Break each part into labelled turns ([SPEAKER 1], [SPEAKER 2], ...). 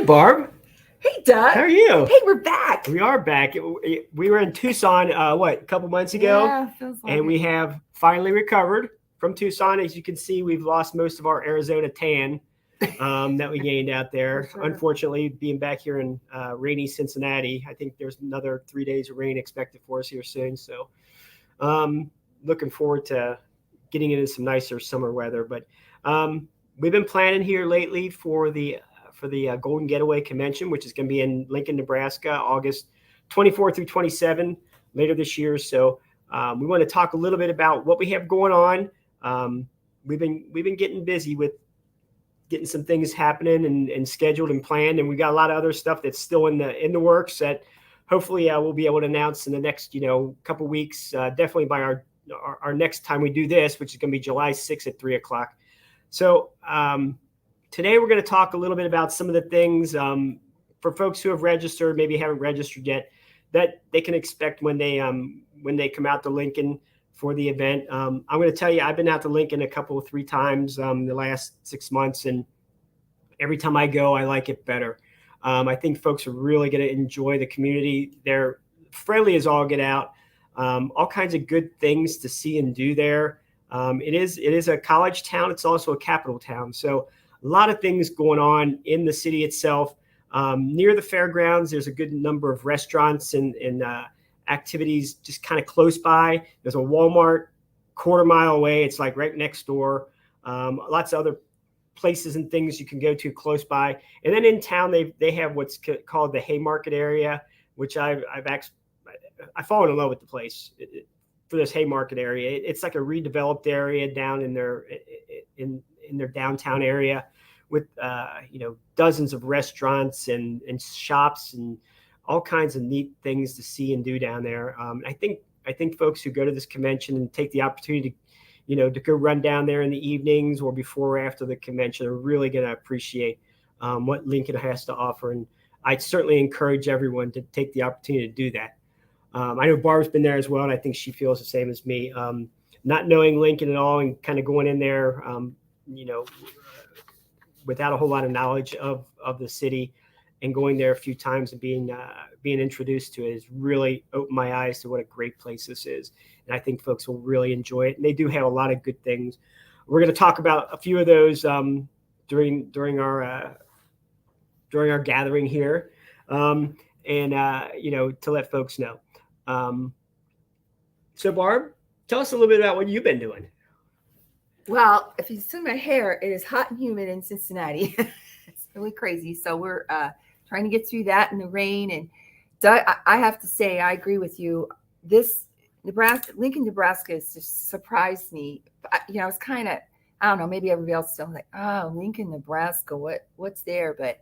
[SPEAKER 1] Barb.
[SPEAKER 2] Hey, Doug.
[SPEAKER 1] How are you?
[SPEAKER 2] Hey, we're back.
[SPEAKER 1] We are back. We were in Tucson, a couple months ago,
[SPEAKER 2] Yeah, feels like
[SPEAKER 1] and we
[SPEAKER 2] it.
[SPEAKER 1] have finally recovered from Tucson. As you can see, we've lost most of our Arizona tan that we gained out there.
[SPEAKER 2] For sure.
[SPEAKER 1] Unfortunately, being back here in rainy Cincinnati, I think there's another 3 days of rain expected for us here soon. So, looking forward to getting into some nicer summer weather. But we've been planning here lately for the Golden Getaway Convention, which is going to be in Lincoln, Nebraska, August 24 through 27 later this year. So we want to talk a little bit about what we have going on. We've been getting busy with getting some things happening and scheduled and planned, and we got a lot of other stuff that's still in the works that hopefully we'll be able to announce in the next couple weeks. Definitely by our next time we do this, which is going to be July 6th at 3:00. So today we're going to talk a little bit about some of the things for folks who have registered, maybe haven't registered yet, that they can expect when they come out to Lincoln for the event. I'm going to tell you, I've been out to Lincoln three times the last 6 months, and every time I go, I like it better. I think folks are really going to enjoy the community. They're friendly as all get out. All kinds of good things to see and do there. It is a college town. It's also a capital town. So a lot of things going on in the city itself. Near the fairgrounds, there's a good number of restaurants and activities just kind of close by. There's a Walmart quarter-mile away. It's like right next door. Lots of other places and things you can go to close by. And then in town, they have what's called the Haymarket area, which I've fallen in love with the place for this Haymarket area. It's like a redeveloped area down in their downtown area with dozens of restaurants and shops and all kinds of neat things to see and do down there. I think folks who go to this convention and take the opportunity to go run down there in the evenings or before or after the convention are really going to appreciate what Lincoln has to offer. And I certainly encourage everyone to take the opportunity to do that. I know Barb's been there as well, and I think she feels the same as me. Not knowing Lincoln at all and kind of going in there, without a whole lot of knowledge of the city, and going there a few times and being introduced to it has really opened my eyes to what a great place this is. And I think folks will really enjoy it. And they do have a lot of good things. We're going to talk about a few of those during our gathering here, and to let folks know. So Barb, tell us a little bit about what you've been doing.
[SPEAKER 2] Well, if you see my hair, it is hot and humid in Cincinnati. It's really crazy. So we're trying to get through that in the rain. And Doug, I have to say, I agree with you. This Lincoln, Nebraska has just surprised me. It's kind of, I don't know, maybe everybody else still like, oh, Lincoln, Nebraska, what's there? But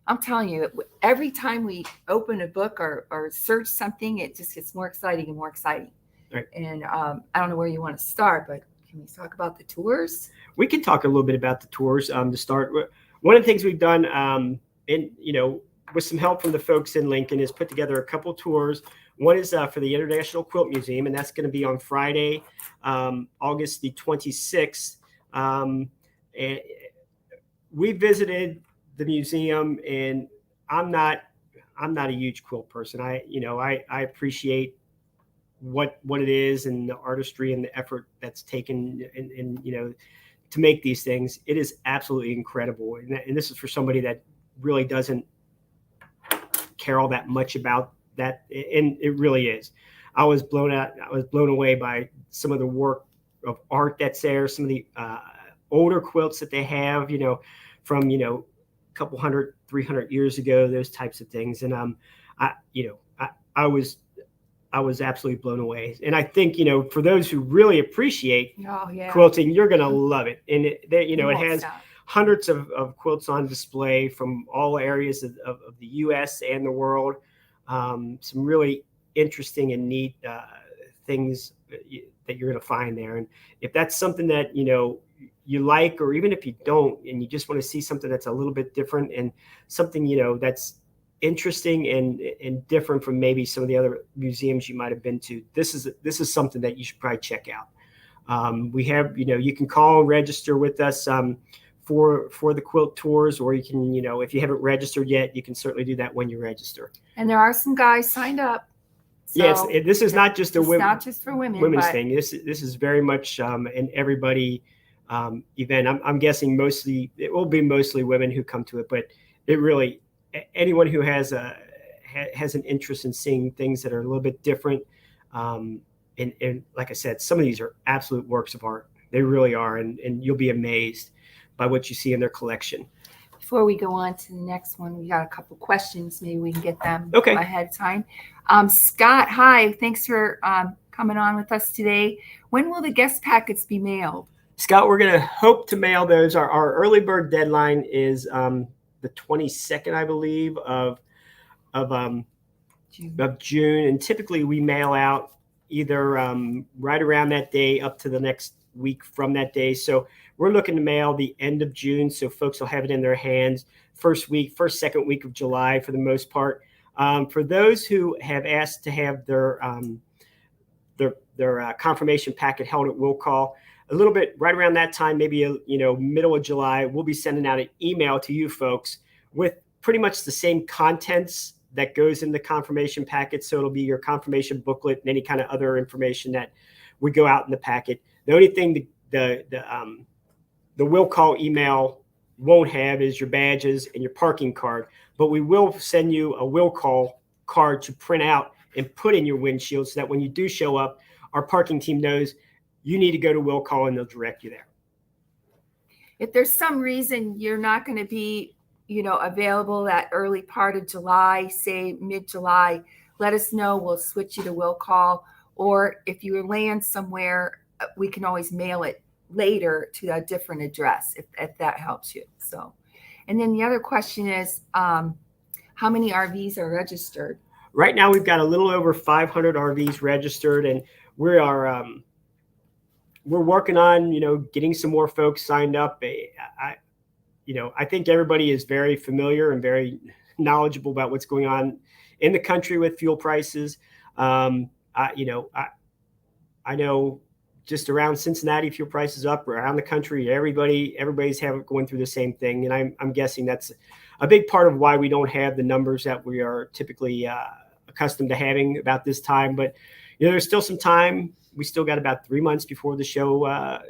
[SPEAKER 2] I'm telling you, every time we open a book or search something, it just gets more exciting and more exciting.
[SPEAKER 1] Right.
[SPEAKER 2] And I don't know where you want to start, but can we talk about the tours?
[SPEAKER 1] We can talk a little bit about the tours to start. One of the things we've done, with some help from the folks in Lincoln, is put together a couple tours. One is for the International Quilt Museum, and that's going to be on Friday, August the 26th. And we visited the museum, and I'm not a huge quilt person. I appreciate what it is and the artistry and the effort that's taken and to make these things. It is absolutely incredible. And this is for somebody that really doesn't care all that much about that. And it really is. I was blown away by some of the work of art that's there, some of the older quilts that they have, from, a couple 300 years ago, those types of things. And I was absolutely blown away. And I think, for those who really appreciate quilting, you're going to love it. And it has hundreds of quilts on display from all areas of the U.S. and the world. Some really interesting and neat things that you're going to find there. And if that's something that, you like, or even if you don't, and you just want to see something that's a little bit different and something, that's interesting and different from maybe some of the other museums you might have been to, this is something that you should probably check out. We have, you can call and register with us for the quilt tours, or you can, if you haven't registered yet, you can certainly do that when you register.
[SPEAKER 2] And there are some guys signed up. So
[SPEAKER 1] Yes, this is not just
[SPEAKER 2] it's not just for women,
[SPEAKER 1] women's
[SPEAKER 2] but
[SPEAKER 1] thing. This is very much an everybody event. I'm guessing it will be mostly women who come to it, but it really, anyone who has an interest in seeing things that are a little bit different. And like I said, some of these are absolute works of art. They really are, and you'll be amazed by what you see in their collection.
[SPEAKER 2] Before we go on to the next one, we got a couple questions. Maybe we can get them ahead of time. Scott, hi. Thanks for coming on with us today. When will the guest packets be mailed?
[SPEAKER 1] Scott, we're going to hope to mail those. Our early bird deadline is the 22nd, I believe, of June. And typically we mail out either right around that day up to the next week from that day. So we're looking to mail the end of June, so folks will have it in their hands second week of July for the most part. For those who have asked to have their confirmation packet held at will call, a little bit right around that time, maybe middle of July, we'll be sending out an email to you folks with pretty much the same contents that goes in the confirmation packet. So it'll be your confirmation booklet and any kind of other information that would go out in the packet. The only thing the will call email won't have is your badges and your parking card, but we will send you a will call card to print out and put in your windshield so that when you do show up, our parking team knows you need to go to will call and they'll direct you there.
[SPEAKER 2] If there's some reason you're not going to be, available that early part of July, say mid-July, let us know. We'll switch you to will call. Or if you land somewhere, we can always mail it later to a different address if that helps you. So, and then the other question is, how many RVs are registered?
[SPEAKER 1] Right now, we've got a little over 500 RVs registered, and we're working on, getting some more folks signed up. I think everybody is very familiar and very knowledgeable about what's going on in the country with fuel prices. I know just around Cincinnati, fuel prices up. Around the country, everybody's going through the same thing, and I'm guessing that's a big part of why we don't have the numbers that we are typically accustomed to having about this time. But there's still some time. We still got about 3 months before the show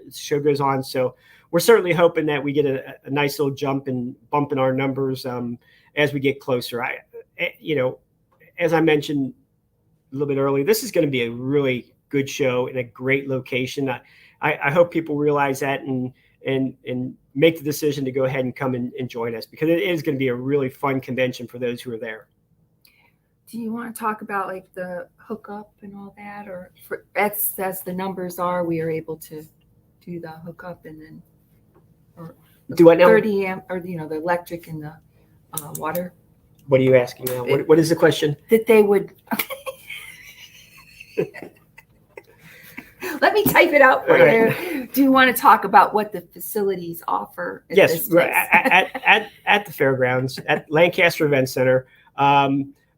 [SPEAKER 1] goes on, so we're certainly hoping that we get a nice little bump in our numbers as we get closer. As I mentioned a little bit earlier, this is going to be a really good show in a great location. I hope people realize that and make the decision to go ahead and come and join us, because it is going to be a really fun convention for those who are there.
[SPEAKER 2] Do you want to talk about like the hookup and all that, or as the numbers are, we are able to do the hookup and then, or
[SPEAKER 1] do what now?
[SPEAKER 2] 30 amp, or the electric and the water.
[SPEAKER 1] What are you asking now? What is the question?
[SPEAKER 2] That they would. Let me type it out for you. Do you want to talk about what the facilities offer?
[SPEAKER 1] Yes, at the fairgrounds at Lancaster Events Center.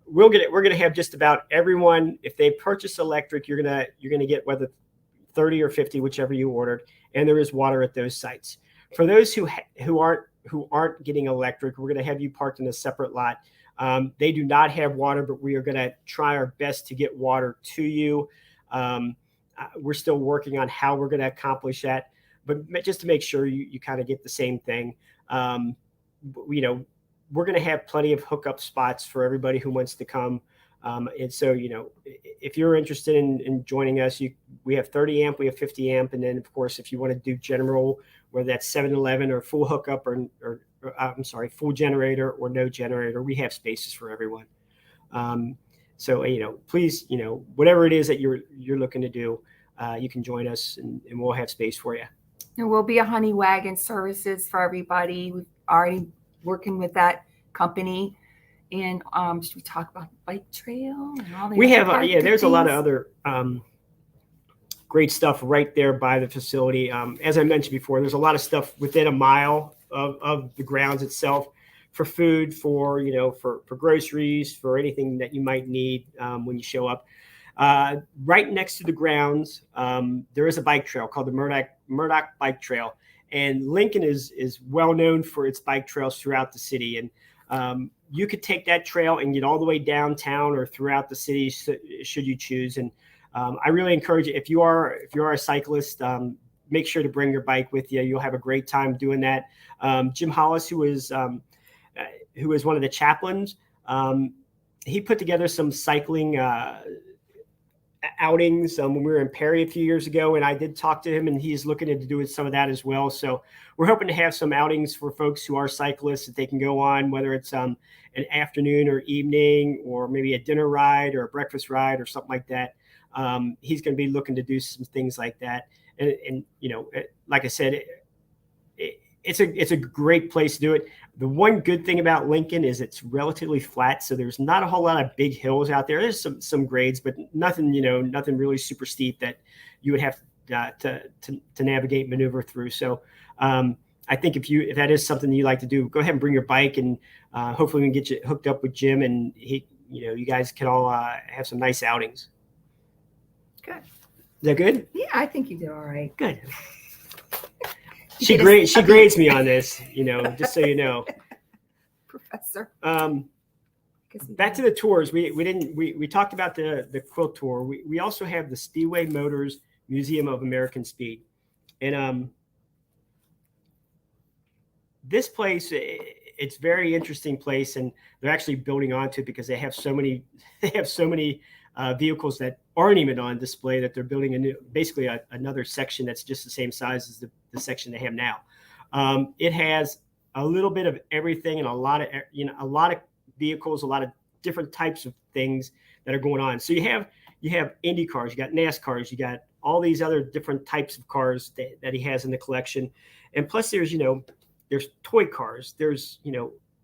[SPEAKER 1] We're gonna have just about everyone. If they purchase electric, you're gonna get whether 30 or 50, whichever you ordered, and there is water at those sites. For those who aren't getting electric, we're gonna have you parked in a separate lot. They do not have water, but we are gonna try our best to get water to you. We're still working on how we're gonna accomplish that, but just to make sure you kind of get the same thing. We're going to have plenty of hookup spots for everybody who wants to come. And so, if you're interested in joining us, we have 30 amp, we have 50 amp. And then of course, if you want to do general, whether that's 7-Eleven or full hookup or full generator or no generator, we have spaces for everyone. So, please, whatever it is that you're looking to do, you can join us and we'll have space for you.
[SPEAKER 2] There will be a honey wagon services for everybody. We've already working with that company. And should we talk about bike trail and all the
[SPEAKER 1] we have there's a lot of other great stuff right there by the facility. As I mentioned before, there's a lot of stuff within a mile of the grounds itself for food, for groceries, for anything that you might need when you show up. Right next to the grounds, there is a bike trail called the Murdoch Bike Trail. And Lincoln is well known for its bike trails throughout the city. And you could take that trail and get all the way downtown or throughout the city should you choose. And I really encourage you, if you are a cyclist, make sure to bring your bike with you. You'll have a great time doing that. Jim Hollis, who is one of the chaplains, he put together some cycling outings when we were in Perry a few years ago, and I did talk to him, and he's looking into doing some of that as well. So we're hoping to have some outings for folks who are cyclists that they can go on, whether it's an afternoon or evening, or maybe a dinner ride or a breakfast ride or something like that. He's going to be looking to do some things like that. And like I said, it's a great place to do it. The one good thing about Lincoln is it's relatively flat, so there's not a whole lot of big hills out there. There's some grades, but nothing really super steep that you would have to navigate, maneuver through. So I think if that is something you like to do, go ahead and bring your bike, and hopefully we can get you hooked up with Jim, and you guys can all have some nice outings.
[SPEAKER 2] Good.
[SPEAKER 1] Is that good?
[SPEAKER 2] Yeah, I think you did all right.
[SPEAKER 1] Good. She grades me on this, just so you know.
[SPEAKER 2] Professor.
[SPEAKER 1] Back to the tours. We talked about the quilt tour. We also have the Speedway Motors Museum of American Speed. And this place, it's a very interesting place, and they're actually building onto it because they have so many vehicles that aren't even on display, that they're building basically another section that's just the same size as the section they have now. It has a little bit of everything, and a lot of vehicles, a lot of different types of things that are going on. So you have Indy cars, you got NASCARs, you got all these other different types of cars that he has in the collection. And plus there's toy cars, there's,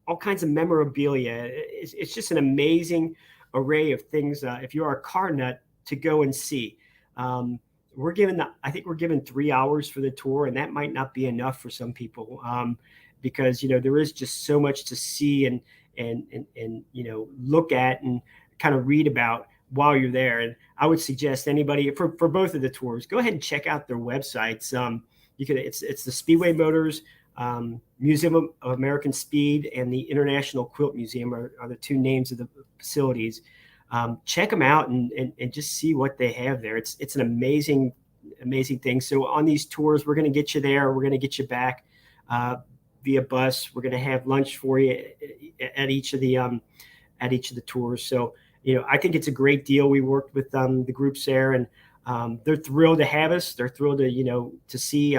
[SPEAKER 1] all kinds of memorabilia. It's just an amazing array of things. If you are a car nut, to go and see. I think we're given 3 hours for the tour, and that might not be enough for some people, because there is just so much to see and look at and kind of read about while you're there. And I would suggest anybody for both of the tours, go ahead and check out their websites. It's the Speedway Motors Museum of American Speed and the International Quilt Museum are the two names of the facilities. Check them out and just see what they have there. It's an amazing thing. So on these tours, we're going to get you there. We're going to get you back via bus. We're going to have lunch for you at each of the tours. So I think it's a great deal. We worked with the groups there, and they're thrilled to have us. They're thrilled to see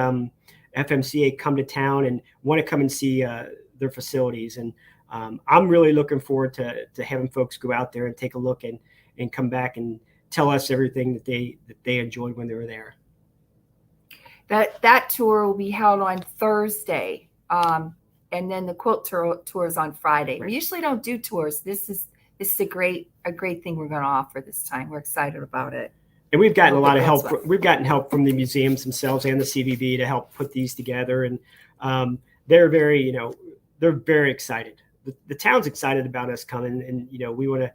[SPEAKER 1] FMCA come to town and want to come and see their facilities. And I'm really looking forward to having folks go out there and take a look and come back and tell us everything that they enjoyed when they were there.
[SPEAKER 2] That tour will be held on Thursday, and then the quilt tour is on Friday.
[SPEAKER 1] Right.
[SPEAKER 2] We usually don't do tours. This is a great thing we're going to offer this time. We're excited about it.
[SPEAKER 1] And we've gotten a lot of help. We've gotten help from the museums themselves and the CVB to help put these together. And they're very excited. The town's excited about us coming, and we want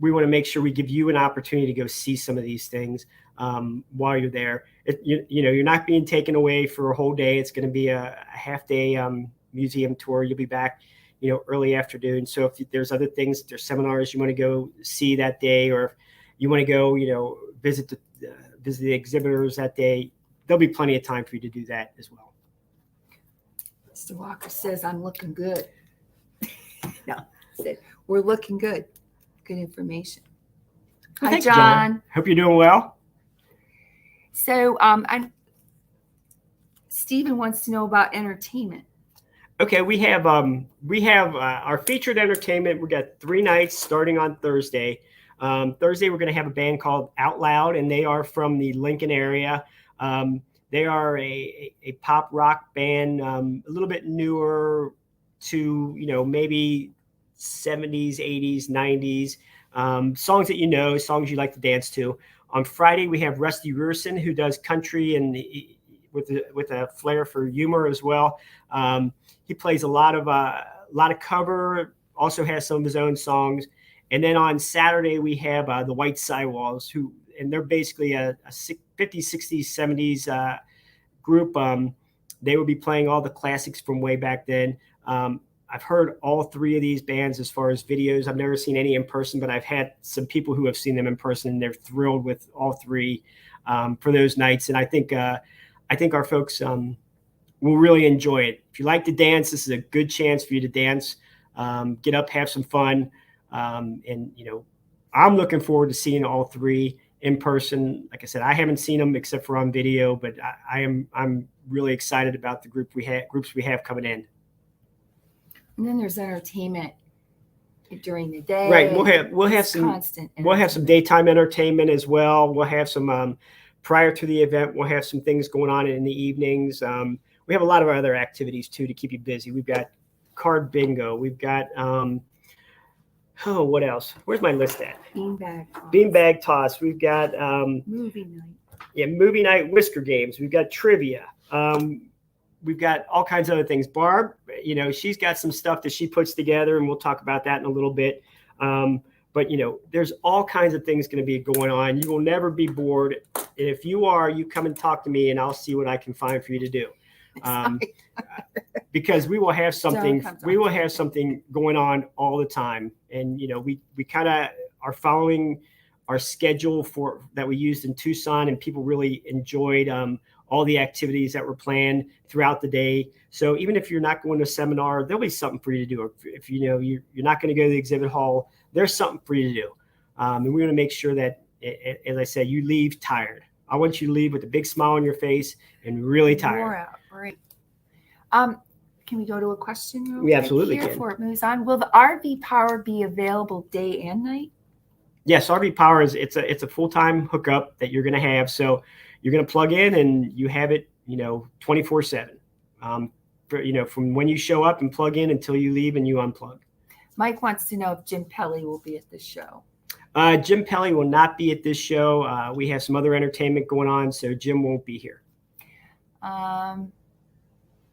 [SPEAKER 1] to make sure we give you an opportunity to go see some of these things while you're there. You're not being taken away for a whole day. It's going to be a half day museum tour. You'll be back early afternoon. So if there's other things, there's seminars you want to go see that day, or if you want to go visit the exhibitors that day, there'll be plenty of time for you to do that as well.
[SPEAKER 2] Mr. Walker says I'm looking good. No, I said we're looking good. Good information.
[SPEAKER 1] Well,
[SPEAKER 2] Hi,
[SPEAKER 1] thanks,
[SPEAKER 2] John.
[SPEAKER 1] Hope you're doing well.
[SPEAKER 2] So, Stephen wants to know about entertainment.
[SPEAKER 1] Okay, we have our featured entertainment. We got 3 nights starting on Thursday. Thursday we're going to have a band called Out Loud, and they are from the Lincoln area. They are a pop rock band, a little bit newer to maybe 70s, 80s, 90s, songs that songs you like to dance to. On Friday we have Rusty Rierson, who does country and with a flair for humor as well. He plays a lot of cover, also has some of his own songs. And then on Saturday we have the White Sidewalls, and they're basically a 50s, 60s, 70s group. They will be playing all the classics from way back then. I've heard all three of these bands as far as videos. I've never seen any in person, but I've had some people who have seen them in person, and they're thrilled with all three for those nights. And I think our folks will really enjoy it. If you like to dance, this is a good chance for you to dance, get up, have some fun. And, I'm looking forward to seeing all three in person. Like I said, I haven't seen them except for on video, but I'm really excited about the groups we have coming in.
[SPEAKER 2] And then there's entertainment during the day.
[SPEAKER 1] Right. We'll have some daytime entertainment as well. We'll have some prior to the event. We'll have some things going on in the evenings. We have a lot of other activities too to keep you busy. We've got card bingo. We've got what else? Where's my list at? Beanbag toss. We've got
[SPEAKER 2] movie night.
[SPEAKER 1] Yeah, movie night, whisker games. We've got trivia. We've got all kinds of other things. Barb, she's got some stuff that she puts together, and we'll talk about that in a little bit. But there's all kinds of things going to be going on. You will never be bored. And if you are, you come and talk to me, and I'll see what I can find for you to do. Because we will have something. We will have something going on all the time, and we kind of are following our schedule that we used in Tucson, and people really enjoyed all the activities that were planned throughout the day. So even if you're not going to a seminar, there'll be something for you to do. If you're not going to go to the exhibit hall, there's something for you to do. And we want to make sure that, as I said, you leave tired. I want you to leave with a big smile on your face and really tired.
[SPEAKER 2] Wore out. Right. Can we go to a question real
[SPEAKER 1] we
[SPEAKER 2] quick
[SPEAKER 1] absolutely
[SPEAKER 2] here
[SPEAKER 1] can.
[SPEAKER 2] Before it moves on? Will the RV power be available day and night?
[SPEAKER 1] Yes, RV power it's a full-time hookup that you're going to have. So you're going to plug in and you have it, 24/7. From when you show up and plug in until you leave and you unplug.
[SPEAKER 2] Mike wants to know if Jim Pelly will be at this show.
[SPEAKER 1] Jim Pelly will not be at this show. We have some other entertainment going on, so Jim won't be here.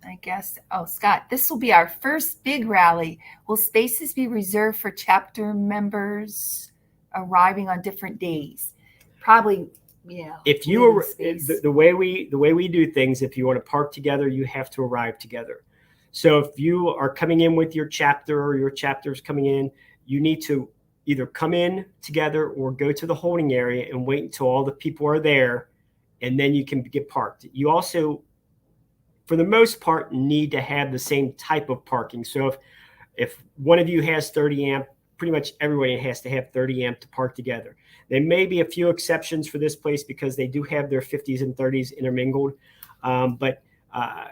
[SPEAKER 2] I guess. Oh, Scott, this will be our first big rally. Will spaces be reserved for chapter members arriving on different days? Probably,
[SPEAKER 1] If you are the way we do things, if you want to park together, you have to arrive together. So if you are coming in with your chapter or your chapter is coming in, you need to either come in together or go to the holding area and wait until all the people are there, and then you can get parked. You also, for the most part, need to have the same type of parking. So if one of you has 30 amp, pretty much everybody has to have 30 amp to park together. There may be a few exceptions for this place because they do have their 50s and 30s intermingled. But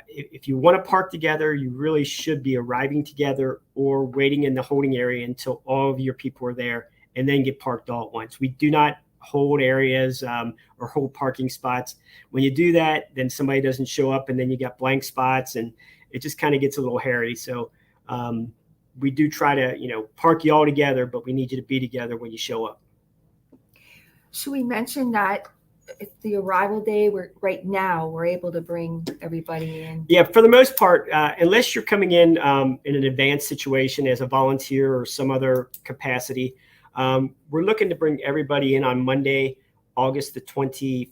[SPEAKER 1] if you want to park together, you really should be arriving together or waiting in the holding area until all of your people are there and then get parked all at once. We do not hold areas or hold parking spots. When you do that, then somebody doesn't show up and then you got blank spots and it just kind of gets a little hairy. So we do try to, park you all together, but we need you to be together when you show up.
[SPEAKER 2] Should we mention that it's the arrival day, we're able to bring everybody in?
[SPEAKER 1] Yeah, for the most part, unless you're coming in an advanced situation as a volunteer or some other capacity, we're looking to bring everybody in on Monday, August the 22nd.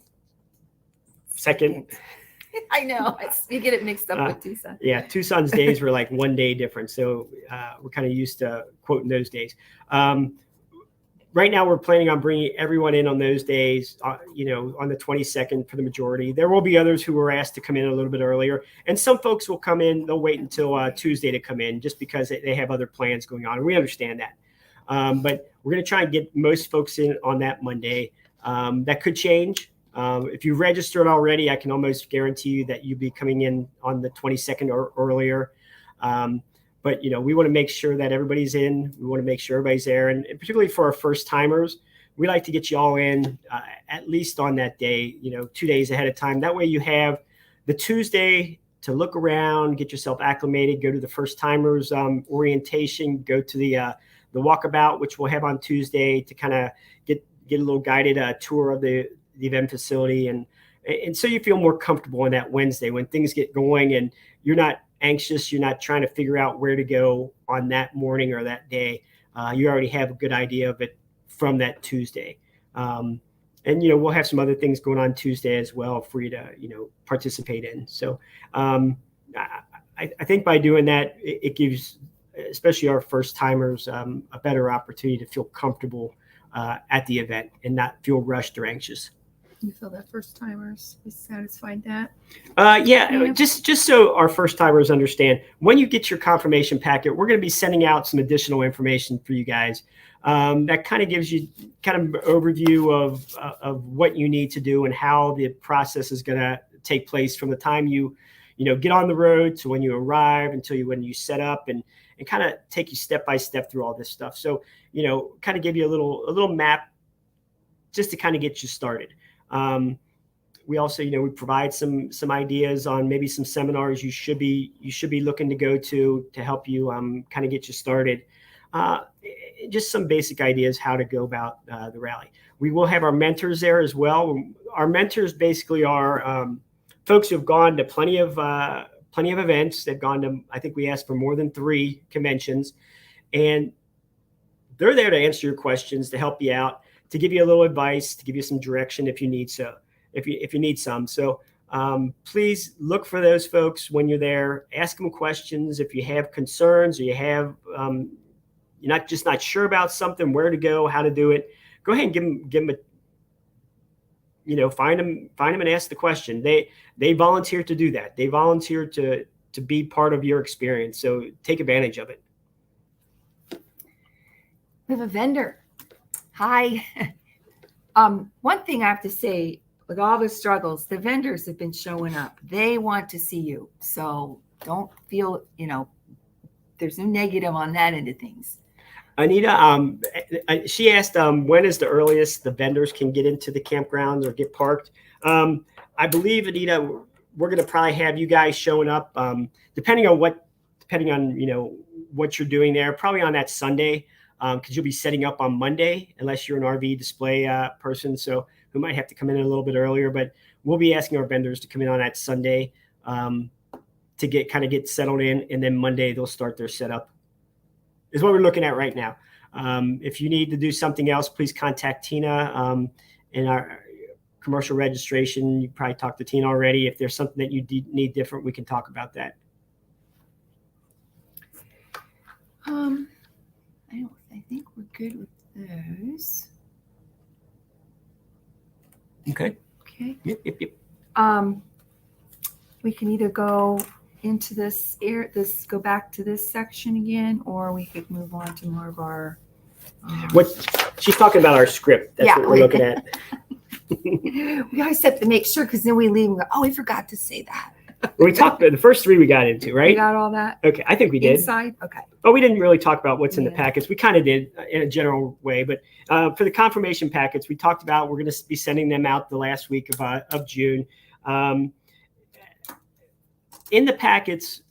[SPEAKER 2] I know. You get it mixed up with Tucson.
[SPEAKER 1] Yeah, Tucson's days were like one day different. So we're kind of used to quoting those days. Right now, we're planning on bringing everyone in on those days, on the 22nd for the majority. There will be others who are asked to come in a little bit earlier. And some folks will come in. They'll wait until Tuesday to come in just because they have other plans going on. And we understand that. But we're going to try and get most folks in on that Monday. That could change. If you've registered already, I can almost guarantee you that you'll be coming in on the 22nd or earlier. But, we want to make sure that everybody's in. We want to make sure everybody's there. And particularly for our first timers, we like to get you all in at least on that day, 2 days ahead of time. That way you have the Tuesday to look around, get yourself acclimated, go to the first timers orientation, go to the walkabout, which we'll have on Tuesday to kind of get a little guided tour of the event facility. And so you feel more comfortable on that Wednesday when things get going and you're not anxious. You're not trying to figure out where to go on that morning or that day. You already have a good idea of it from that Tuesday. And and we'll have some other things going on Tuesday as well for you to participate in. So I think by doing that, it gives especially our first timers a better opportunity to feel comfortable at the event and not feel rushed or anxious.
[SPEAKER 2] You feel that first timers is satisfied that?
[SPEAKER 1] Yeah, just so our first timers understand, when you get your confirmation packet, we're going to be sending out some additional information for you guys. That kind of gives you kind of overview of what you need to do and how the process is going to take place from the time you get on the road to when you arrive until when you set up, and kind of take you step by step through all this stuff. So kind of give you a little map just to kind of get you started. We also, we provide some ideas on maybe some seminars you should be looking to go to help you kind of get you started. Just some basic ideas how to go about the rally. We will have our mentors there as well. Our mentors basically are folks who have gone to plenty of events. They've gone to, I think we asked for more than 3 conventions, and they're there to answer your questions, to help you out, to give you a little advice, to give you some direction if you need if you need some. So please look for those folks when you're there. Ask them questions if you have concerns, or you have you're not sure about something, where to go, how to do it. Go ahead and give them a find them and ask the question. They volunteer to do that. They volunteer to be part of your experience. So take advantage of it.
[SPEAKER 2] We have a vendor. Hi. One thing I have to say, with all the struggles, the vendors have been showing up. They want to see you. So don't feel, there's no negative on that end of things.
[SPEAKER 1] Anita, she asked, when is the earliest the vendors can get into the campgrounds or get parked? I believe, Anita, we're going to probably have you guys showing up, depending on what you're doing there, probably on that Sunday, because you'll be setting up on Monday, unless you're an RV display person. So we might have to come in a little bit earlier, but we'll be asking our vendors to come in on that Sunday to get settled in, and then Monday they'll start their setup. Is what we're looking at right now. If you need to do something else, please contact Tina in our commercial registration. You probably talked to Tina already. If there's something that you need different, we can talk about that.
[SPEAKER 2] I think we're good with those.
[SPEAKER 1] Okay. Yep.
[SPEAKER 2] We can either go into go back to this section again, or we could move on to more of our
[SPEAKER 1] what she's talking about, our script. That's what we're looking at.
[SPEAKER 2] We always have to make sure, because then we leave and go, oh, we forgot to say that.
[SPEAKER 1] We talked about the first 3 we got into, right?
[SPEAKER 2] We got all that?
[SPEAKER 1] Okay, I think we did.
[SPEAKER 2] Inside? Okay.
[SPEAKER 1] Oh, we didn't really talk about what's in the packets. We kind of did in a general way, but for the confirmation packets, we talked about we're going to be sending them out the last week of June. In the packets,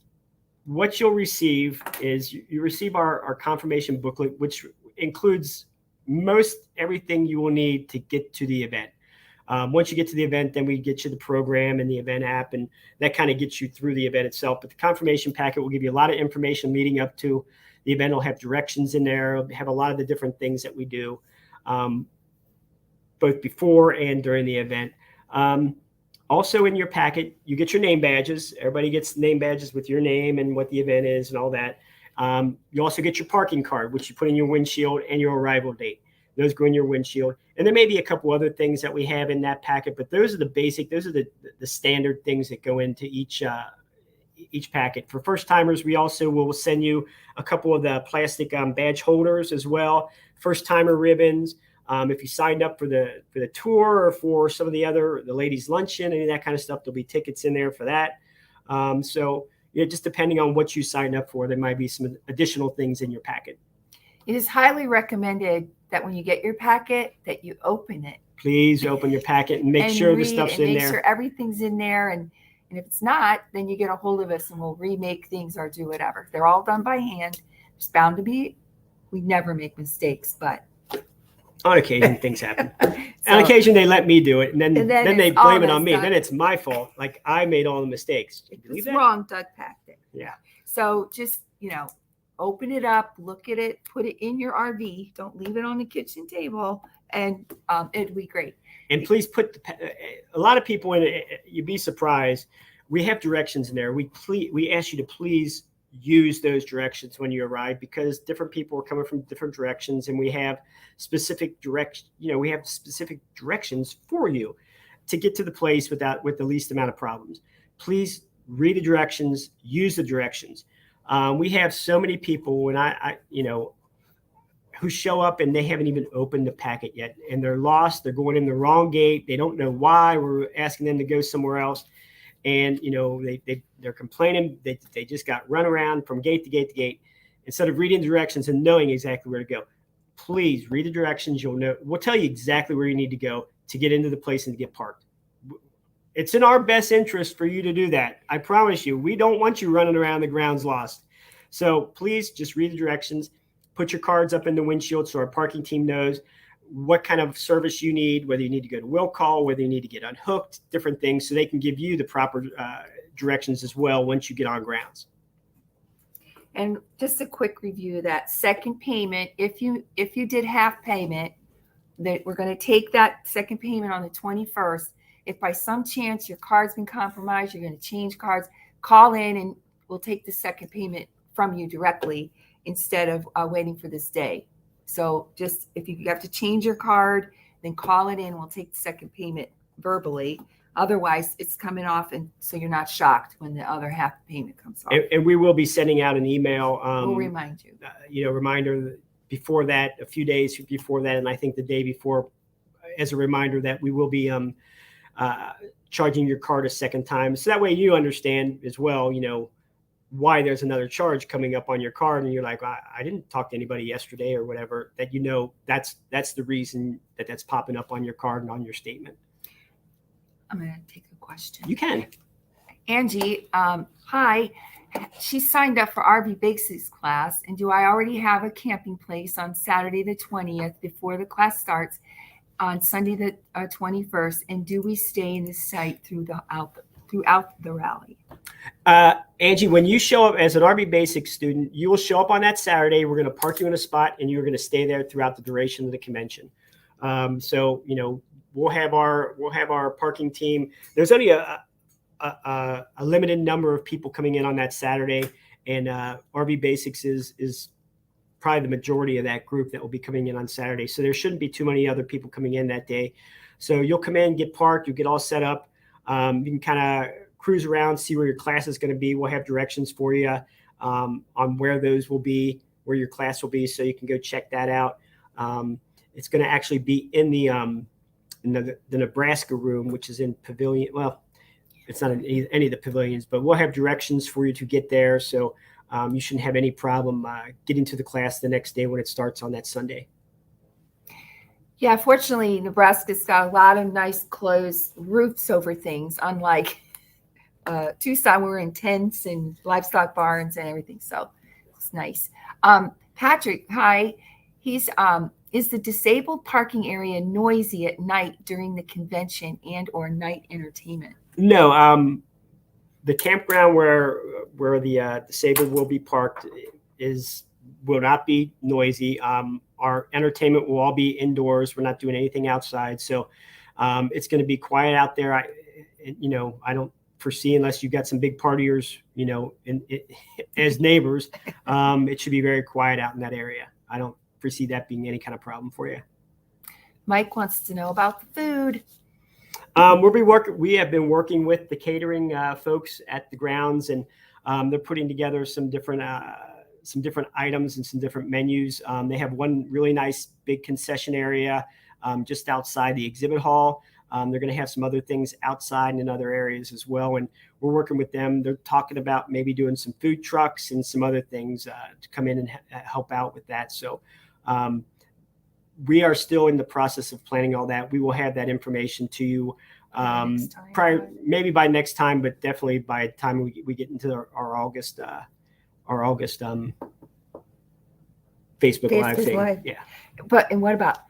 [SPEAKER 1] what you'll receive is you receive our confirmation booklet, which includes most everything you will need to get to the event. Once you get to the event, then we get you the program and the event app, and that kind of gets you through the event itself. But the confirmation packet will give you a lot of information leading up to the event. It'll have directions in there. It'll have a lot of the different things that we do, both before and during the event. Also in your packet, you get your name badges. Everybody gets name badges with your name and what the event is and all that. You also get your parking card, which you put in your windshield, and your arrival date. Those go in your windshield. And there may be a couple other things that we have in that packet, but those are the standard things that go into each packet. For first timers, we also will send you a couple of the plastic badge holders as well, first timer ribbons. If you signed up for the tour or for some of the ladies' luncheon, any of that kind of stuff, there'll be tickets in there for that. So just depending on what you signed up for, there might be some additional things in your packet.
[SPEAKER 2] It is highly recommended that when you get your packet, that you open it.
[SPEAKER 1] Please open your packet and make sure the stuff's in there.
[SPEAKER 2] Make sure everything's in there. And if it's not, then you get a hold of us and we'll remake things or do whatever. They're all done by hand. It's bound to be. We never make mistakes, but
[SPEAKER 1] on occasion things happen. On occasion they let me do it, and then they blame it on me. Then it's my fault. Like I made all the mistakes.
[SPEAKER 2] It's wrong. Doug packed it.
[SPEAKER 1] Yeah.
[SPEAKER 2] So just open it up, look at it, put it in your RV. Don't leave it on the kitchen table. and it'd be great.
[SPEAKER 1] And please put a lot of people in it. You'd be surprised. We have directions in there. We ask you to please use those directions when you arrive, because different people are coming from different directions, and we have specific directions for you to get to the place with the least amount of problems. Please read the directions, use the directions. We have so many people when who show up and they haven't even opened the packet yet, and they're lost. They're going in the wrong gate. They don't know why. We're asking them to go somewhere else. And, they're complaining. They just got run around from gate to gate to gate instead of reading the directions and knowing exactly where to go. Please read the directions. You'll know. We'll tell you exactly where you need to go to get into the place and to get parked. It's in our best interest for you to do that. I promise you. We don't want you running around the grounds lost. So please just read the directions. Put your cards up in the windshield so our parking team knows what kind of service you need, whether you need to go to will call, whether you need to get unhooked, different things, so they can give you the proper directions as well once you get on grounds.
[SPEAKER 2] And just a quick review of that second payment. If you did half payment, that we're going to take that second payment on the 21st. If by some chance your card's been compromised, you're going to change cards, call in and we'll take the second payment from you directly instead of waiting for this day. So just if you have to change your card, then call it in. We'll take the second payment verbally. Otherwise, it's coming off, and so you're not shocked when the other half payment comes off.
[SPEAKER 1] And we will be sending out an email.
[SPEAKER 2] We'll remind you.
[SPEAKER 1] Reminder before that, a few days before that, and I think the day before, as a reminder that we will be charging your card a second time. So that way you understand as well, why there's another charge coming up on your card, and you're like, I didn't talk to anybody yesterday or whatever, that that's the reason that's popping up on your card and on your statement.
[SPEAKER 2] I'm going to take a question.
[SPEAKER 1] You can.
[SPEAKER 2] Angie, hi. She signed up for RV Basics class, and do I already have a camping place on Saturday the 20th before the class starts on Sunday the 21st, and do we stay in the site throughout the rally?
[SPEAKER 1] Angie, when you show up as an RV Basics student, you will show up on that Saturday. We're going to park you in a spot, and you're going to stay there throughout the duration of the convention. So we'll have our parking team. There's only a limited number of people coming in on that Saturday, and RV Basics is probably the majority of that group that will be coming in on Saturday. So there shouldn't be too many other people coming in that day. So you'll come in, get parked, you'll get all set up. You can kind of cruise around, see where your class is going to be. We'll have directions for you on where those will be, where your class will be, so you can go check that out. It's going to actually be in the Nebraska room, which is in Pavilion. Well, it's not in any of the pavilions, but we'll have directions for you to get there. So you shouldn't have any problem getting to the class the next day when it starts on that Sunday.
[SPEAKER 2] Yeah, fortunately, Nebraska's got a lot of nice closed roofs over things, unlike Tucson, we're in tents and livestock barns and everything. So it's nice. Patrick, hi. He's is the disabled parking area noisy at night during the convention and or night entertainment?
[SPEAKER 1] No, the campground where the disabled will be parked will not be noisy. Our entertainment will all be indoors. We're not doing anything outside, so it's going to be quiet out there. I don't foresee, unless you've got some big partiers, as neighbors, it should be very quiet out in that area. I don't foresee that being any kind of problem for you.
[SPEAKER 2] Mike wants to know about the food.
[SPEAKER 1] We have been working with the catering folks at the grounds, and they're putting together some different items and some different menus. They have one really nice big concession area just outside the exhibit hall. They're going to have some other things outside and in other areas as well. And we're working with them. They're talking about maybe doing some food trucks and some other things to come in and help out with that. So we are still in the process of planning all that. We will have that information to you maybe by next time, but definitely by the time we get into our August Facebook Live thing.
[SPEAKER 2] Live.
[SPEAKER 1] Yeah.
[SPEAKER 2] And what about,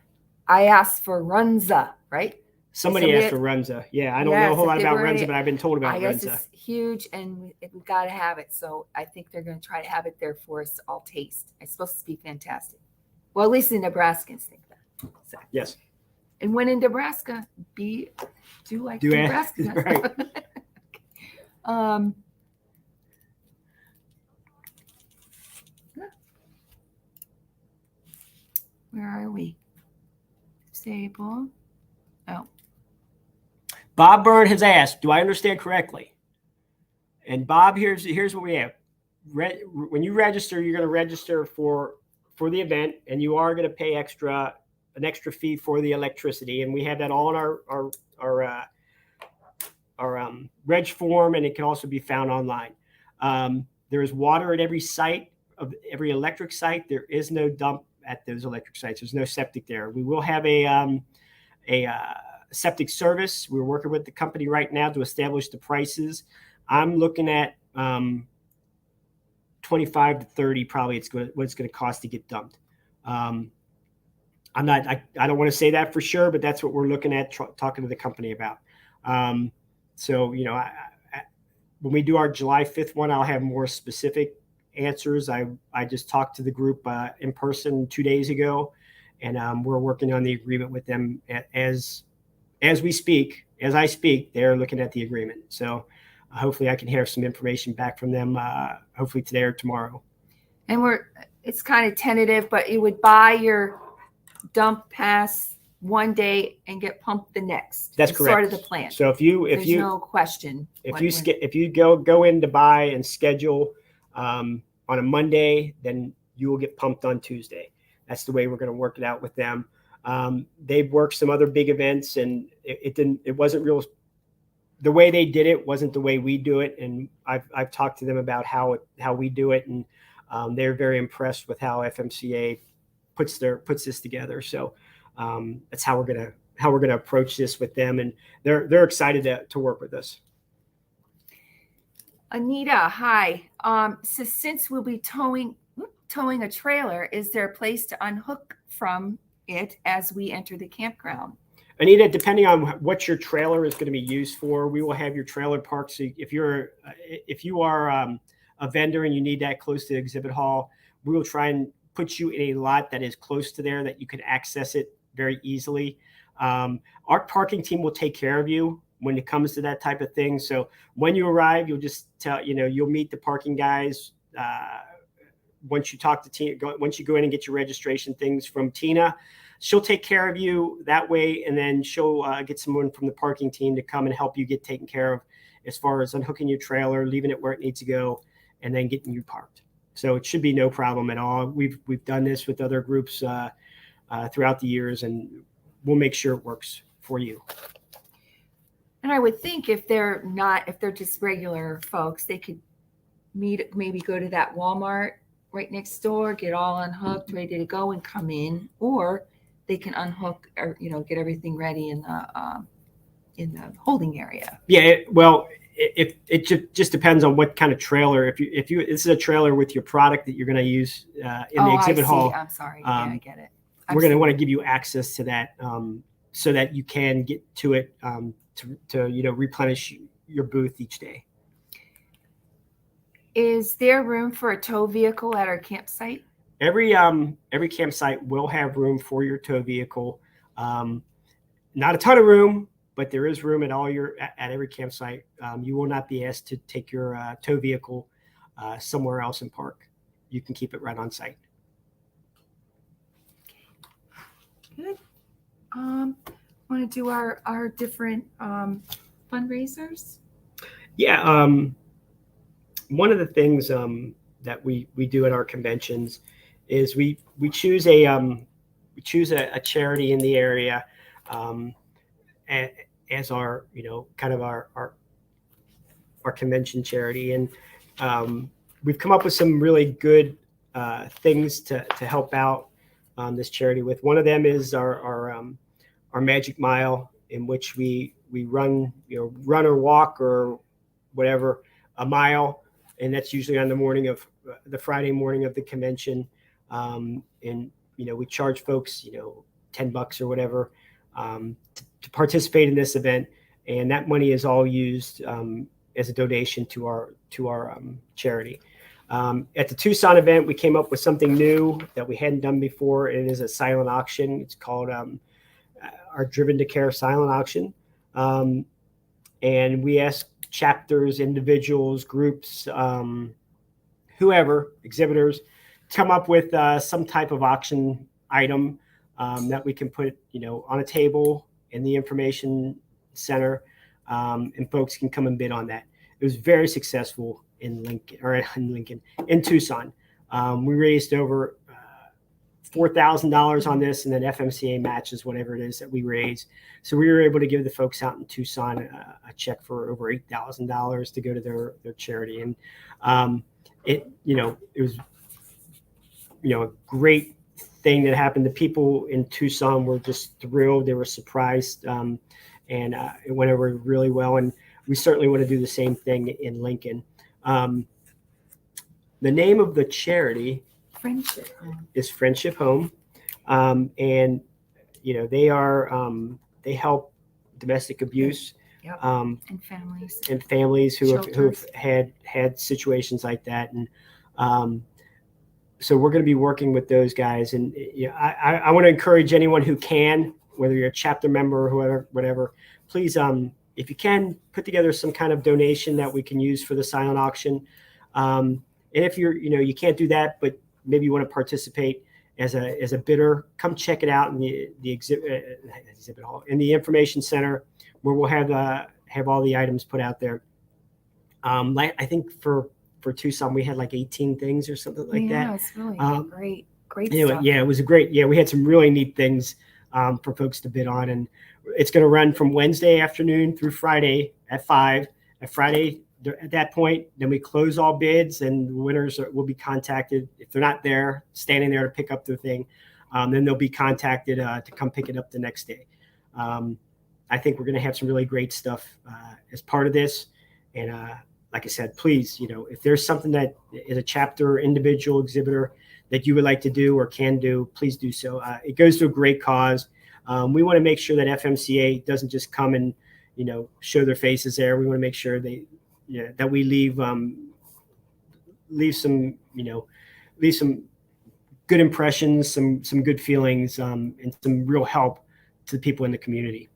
[SPEAKER 2] I asked for Runza, right?
[SPEAKER 1] Somebody asked for Runza. Yeah, I don't know a whole lot about Runza, but I've been told about Runza.
[SPEAKER 2] I guess it's huge, and we've got to have it. So I think they're going to try to have it there for us all taste. It's supposed to be fantastic. Well, at least the Nebraskans think that. So.
[SPEAKER 1] Yes.
[SPEAKER 2] And when in Nebraska, do like Nebraska.
[SPEAKER 1] Right.
[SPEAKER 2] Where are we? Sable. Oh.
[SPEAKER 1] Bob Byrne has asked, do I understand correctly? And Bob, here's what we have. When you register, you're going to register for the event, and you are going to pay an extra fee for the electricity. And we have that all in our reg form, and it can also be found online. There is water at every site, of every electric site. There is no dump at those electric sites. There's no septic there. We will have a septic service. We're working with the company right now to establish the prices. I'm looking at 25 to 30. Probably what it's going to cost to get dumped. I don't want to say that for sure, but that's what we're looking at talking to the company about. So, when we do our July 5th one, I'll have more specific answers. I just talked to the group in person 2 days ago, and we're working on the agreement with them as we speak. As I speak, they're looking at the agreement. So hopefully I can hear some information back from them, hopefully today or tomorrow.
[SPEAKER 2] And it's kind of tentative, but you would buy your dump pass one day and get pumped the next.
[SPEAKER 1] That's
[SPEAKER 2] it's
[SPEAKER 1] correct.
[SPEAKER 2] Sort of the plan.
[SPEAKER 1] So if you
[SPEAKER 2] no question.
[SPEAKER 1] If you go in to buy and schedule on a Monday, then you will get pumped on Tuesday. That's the way we're going to work it out with them. They've worked some other big events, and it wasn't real. The way they did it wasn't the way we do it. And I've talked to them about how we do it. And they're very impressed with how FMCA puts this together. So that's how we're going to approach this with them. And they're excited to work with us.
[SPEAKER 2] Anita, hi. So since we'll be towing a trailer, is there a place to unhook from it as we enter the campground?
[SPEAKER 1] Anita, depending on what your trailer is going to be used for, we will have your trailer parked. So if you are a vendor and you need that close to the exhibit hall, we will try and put you in a lot that is close to there that you can access it very easily. Our parking team will take care of you when it comes to that type of thing. So when you arrive, you'll just you'll meet the parking guys. Once you talk to Tina, once you go in and get your registration things from Tina, she'll take care of you that way. And then she'll get someone from the parking team to come and help you get taken care of as far as unhooking your trailer, leaving it where it needs to go, and then getting you parked. So it should be no problem at all. We've done this with other groups throughout the years, and we'll make sure it works for you.
[SPEAKER 2] And I would think if they're just regular folks, they could maybe go to that Walmart right next door, get all unhooked, ready to go, and come in, or they can unhook or get everything ready in the holding area.
[SPEAKER 1] Yeah, it just depends on what kind of trailer. If you this is a trailer with your product that you're going to use in the exhibit hall.
[SPEAKER 2] I'm sorry. Yeah, I get it.
[SPEAKER 1] We're going to want to give you access to that so that you can get to it to replenish your booth each day.
[SPEAKER 2] Is there room for a tow vehicle at our campsite?
[SPEAKER 1] Every campsite will have room for your tow vehicle. Not a ton of room, but there is room at every campsite. You will not be asked to take your tow vehicle somewhere else and park. You can keep it right on site.
[SPEAKER 2] Good. Want to do our different fundraisers?
[SPEAKER 1] Yeah. One of the things that we do at our conventions is we choose a charity in the area as our kind of our convention charity, and we've come up with some really good things to help out this charity with. One of them is our Magic Mile, in which we run or walk or whatever a mile, and that's usually on the Friday morning of the convention. And we charge folks $10 or whatever to participate in this event, and that money is all used as a donation to our charity. At the Tucson event, we came up with something new that we hadn't done before. It is a silent auction. It's called our Driven to Care silent auction. And we ask chapters, individuals, groups, whoever, exhibitors, come up with some type of auction item that we can put, on a table in the information center, and folks can come and bid on that. It was very successful in Tucson. We raised over $4,000 on this, and then FMCA matches whatever it is that we raise. So we were able to give the folks out in Tucson a check for over $8,000 to go to their charity. And it was a great thing that happened. The people in Tucson were just thrilled. They were surprised, and it went over really well. And we certainly want to do the same thing in Lincoln. The name of the charity is Friendship Home, and they help domestic abuse.
[SPEAKER 2] Yep.
[SPEAKER 1] And families who have had situations like that. And so we're going to be working with those guys. And I want to encourage anyone who can, whether you're a chapter member or whatever, please, if you can, put together some kind of donation that we can use for the silent auction. And if you can't do that, but maybe you want to participate as a bidder, come check it out in the exhibit hall, in the information center, where we'll have all the items put out there. I think for Tucson, we had like 18 things or something like that.
[SPEAKER 2] Yeah, it's really great stuff.
[SPEAKER 1] Yeah, it was we had some really neat things for folks to bid on. And it's going to run from Wednesday afternoon through Friday at 5. At Friday, at that point, then we close all bids, and the winners will be contacted. If they're not there, standing there to pick up their thing, then they'll be contacted to come pick it up the next day. I think we're going to have some really great stuff as part of this. And like I said, please, if there's something that is a chapter or individual exhibitor that you would like to do or can do, please do so. It goes to a great cause. We want to make sure that FMCA doesn't just come and, show their faces there. We want to make sure that we leave some good impressions, some good feelings, and some real help to the people in the community.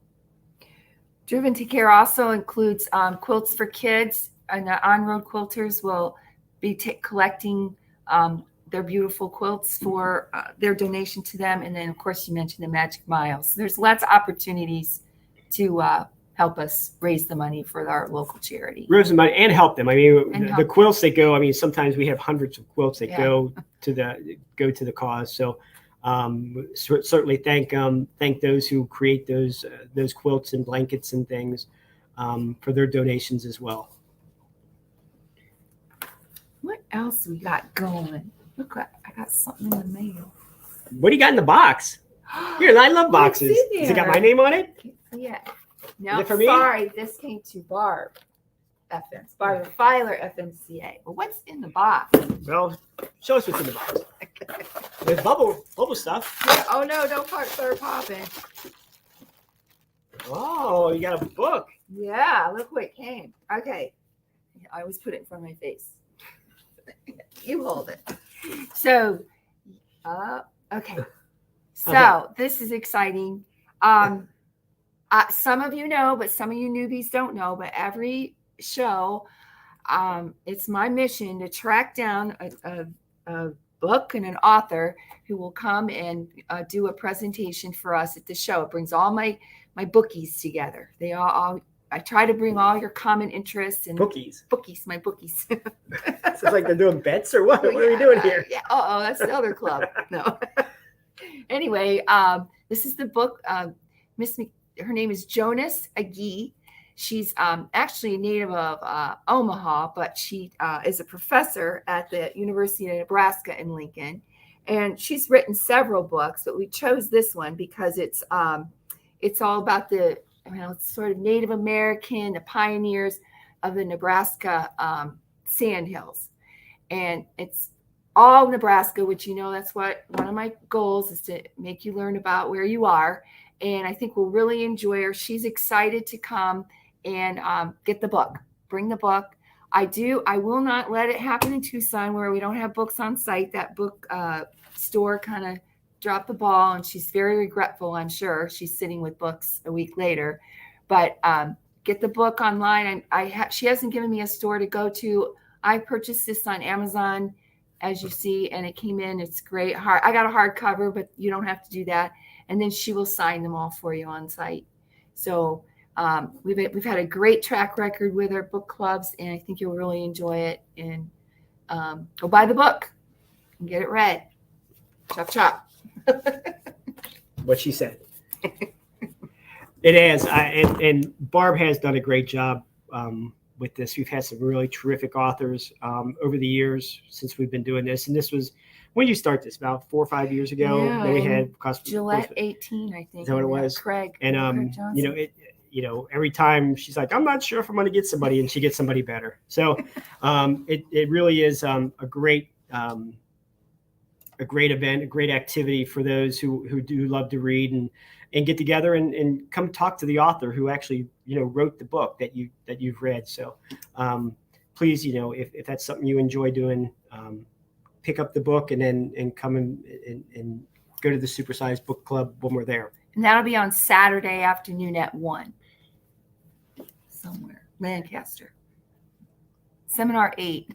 [SPEAKER 2] Driven to Care also includes quilts for kids, and the on-road quilters will be collecting their beautiful quilts for their donation to them. And then, of course, you mentioned the Magic Miles. There's lots of opportunities to help us raise the money for our local charity.
[SPEAKER 1] Raise the money and help them. I mean, the quilts that go. I mean, sometimes we have hundreds of quilts that go to the cause. So certainly thank those who create those quilts and blankets and things for their donations as well.
[SPEAKER 2] What else we got going? Look, I got something in the mail.
[SPEAKER 1] What do you got in the box? Here, I love boxes. Has it got my name on it?
[SPEAKER 2] Yeah. No,
[SPEAKER 1] for me?
[SPEAKER 2] Sorry, this came to Barb the filer FMCA. But what's in the box?
[SPEAKER 1] Well, show us what's in the box. There's bubble stuff.
[SPEAKER 2] Yeah. Oh no, don't start popping.
[SPEAKER 1] Oh, you got a book.
[SPEAKER 2] Yeah, look what came. Okay. I always put it in front of my face. You hold it. So, okay. So this is exciting. Some of you know, but some of you newbies don't know, but every show, it's my mission to track down a book and an author who will come and do a presentation for us at the show. It brings all my bookies together. They all I try to bring all your common interests and my bookies.
[SPEAKER 1] It's like they're doing bets or what? What are we doing here?
[SPEAKER 2] Yeah. That's the other club. No. Anyway, this is the book. Her name is Jonas Agee. She's actually a native of Omaha, but she is a professor at the University of Nebraska in Lincoln. And she's written several books, but we chose this one because it's all about it's sort of Native American, the pioneers of the Nebraska sandhills. And it's all Nebraska, which that's what one of my goals is, to make you learn about where you are. And I think we'll really enjoy her. She's excited to come and get the book, bring the book. I will not let it happen in Tucson where we don't have books on site. That book store kind of dropped the ball, and she's very regretful, I'm sure. She's sitting with books a week later. But get the book online. She hasn't given me a store to go to. I purchased this on Amazon, as you see, and it came in. It's great. I got a hardcover, but you don't have to do that. And then she will sign them all for you on site. So we've had a great track record with our book clubs, and I think you'll really enjoy it. And go buy the book and get it read. Chop, chop.
[SPEAKER 1] What she said. It is. And Barb has done a great job with this. We've had some really terrific authors over the years since we've been doing this. And this was, when did you start this? About 4 or 5 years ago?
[SPEAKER 2] Yeah,
[SPEAKER 1] then we had
[SPEAKER 2] Gillette 18, I think.
[SPEAKER 1] Is that what it was?
[SPEAKER 2] Craig.
[SPEAKER 1] And
[SPEAKER 2] Craig
[SPEAKER 1] every time she's like, I'm not sure if I'm going to get somebody, and she gets somebody better. So it really is a great event, a great activity for those who do love to read and get together and come talk to the author who actually wrote the book that you've read. So please, if that's something you enjoy doing, pick up the book and come and go to the Supersized Book Club when we're there.
[SPEAKER 2] And that'll be on Saturday afternoon at 1 somewhere, Lancaster. Seminar 8.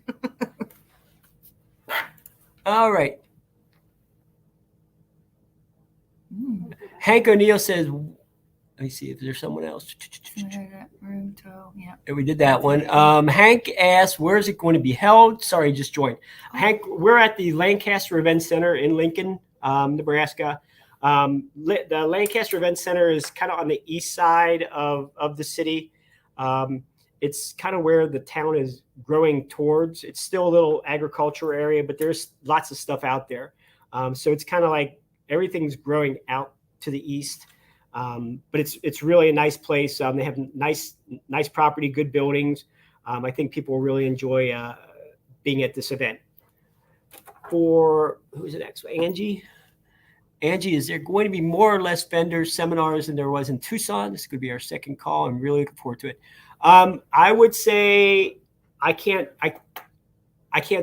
[SPEAKER 1] All right. Hank O'Neill says, let me see if there's someone else.
[SPEAKER 2] Room tow, yeah.
[SPEAKER 1] We did that one. Hank asked, where is it going to be held? Sorry, just joined. Hank, we're at the Lancaster Events Center in Lincoln, Nebraska. The Lancaster Events Center is kind of on the east side of the city. It's kind of where the town is growing towards. It's still a little agriculture area, but there's lots of stuff out there. So it's kind of like everything's growing out to the east. But it's really a nice place. They have nice property, good buildings. I think people will really enjoy being at this event. For who's the next one? Angie, is there going to be more or less vendors, seminars than there was in Tucson? This could be our second call. I'm really looking forward to it. I would say I can't